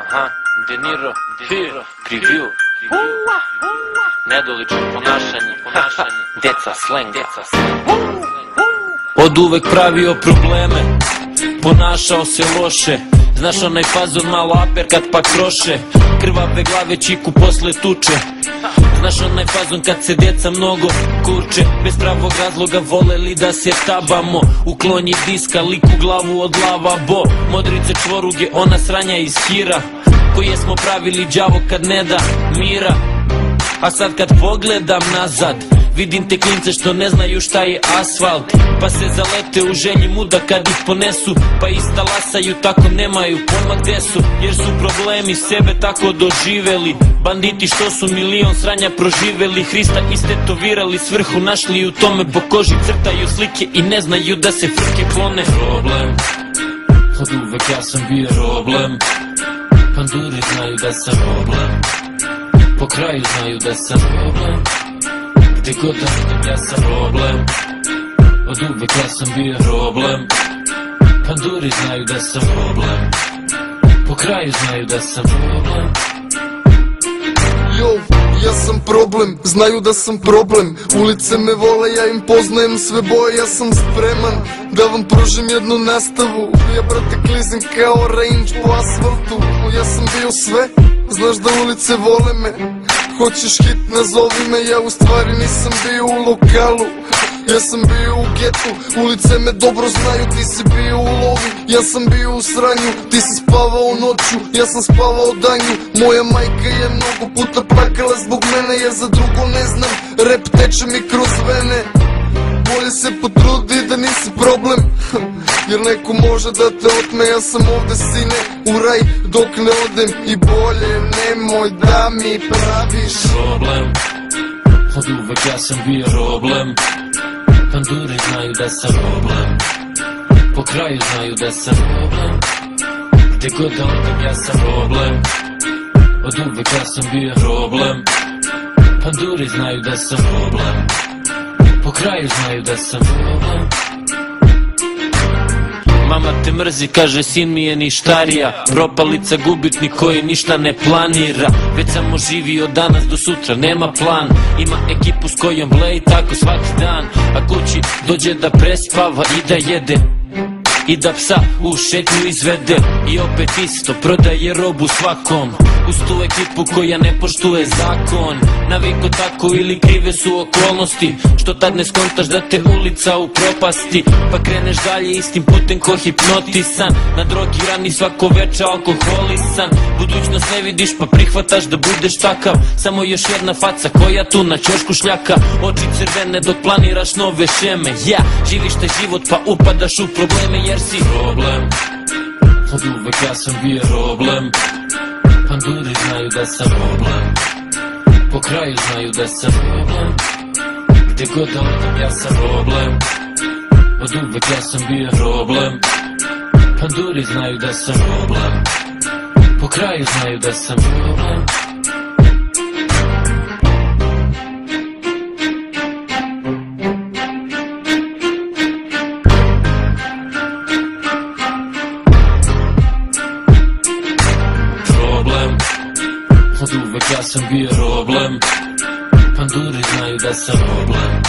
De Niro, preview, nedolično ponašanje, deca slang. Od uvek pravio probleme, ponašao se loše. Znaš onaj fazon malo aperkat pa kroše, krvave glave čiku posle tuče. Znaš onaj fazon kad se deca mnogo kurče, bez pravog razloga voleli da se tabamo. Uklonji diska, liku glavu od lavabo, modrice čvoruge, ona sranja iz hira, koje smo pravili đavo kad ne da mira. A sad kad pogledam nazad, vidim te klince što ne znaju šta je asfalt, pa se zalete u želji muda kad ih ponesu, pa istalasaju tako nemaju pojma gde su, jer su problemi sebe tako doživeli. Banditi što su milion sranja proživeli, Hrista istetovirali, svrhu našli u tome, po koži crtaju slike i ne znaju da se frke klone. Problem, od uvek ja sam bio problem, panduri znaju da sam problem, po kraju znaju da sam problem, gde god da idem ja sam problem. Od uvek ja sam bio problem, panduri znaju da sam problem, po kraju znaju da sam problem. Yo, ja sam problem, znaju da sam problem. Ulice me vole, ja im poznajem sve boje. Ja sam spreman da vam pružim jednu nastavu. Ja brate klizim kao range po asfaltu. Ja sam bio sve, znaš da ulice vole me. Hoćeš hit, nazovi me, ja u stvari nisam bio u lokalu. Ja sam bio u getu, ulice me dobro znaju, ti si bio u lovi, ja sam bio u sranju, ti si spavao noću, ja sam spavao danju. Moja majka je mnogo puta plakala zbog mene, ja za drugo ne znam, rep teče mi kroz vene. Bolje se potrudi da nisi problem, jer neko može da te otme. Ja sam ovde sine, u raj dok ne odem, i bolje nemoj da mi praviš problem. Od uvek ja sam bio problem, panduri znaju da sam problem, po kraju znaju da sam problem, gde god da odem ja sam problem. Od uvek ja sam bio problem, panduri znaju da sam problem, po kraju znaju da sam problem. Mama te mrzi, kaže sin mi je ništarija, propalica gubitnik koji ništa ne planira. Već samo živi od danas do sutra, nema plan, ima ekipu s kojom bleji tako svaki dan, a kući dođe da prespava i da jede, i da psa u šetnju izvede. I opet isto, prodaje robu svakom, uz tu ekipu koja ne poštuje zakon. Naviko tako ili krive su okolnosti, što tad ne skontaš da te ulica upropasti, pa kreneš dalje istim putem ko hipnotisan, na drogiran i svako veče alkoholisan. Budućnost ne vidiš pa prihvataš da budeš takav, samo još jedna faca koja tu na ćošku šljaka. Oči crvene dok planiraš nove šeme, ja, živiš taj život pa upadaš u probleme, jer si problem. Od uvek ja sam bio problem, panduri znaju da sam problem, po kraju znaju da sam problem, gde god da odem ja sam problem. Od uvek ja sam bio problem, panduri znaju da sam problem, po kraju znaju da sam problem. Od uvek ja sam bio problem, panduri znaju da sam problem,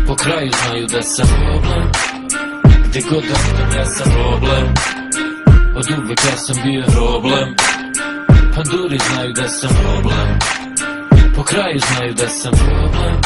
po kraju znaju da sam problem, gde god da idem ja sam problem. Od uvek ja sam bio problem, panduri znaju da sam problem, po kraju znaju da sam problem.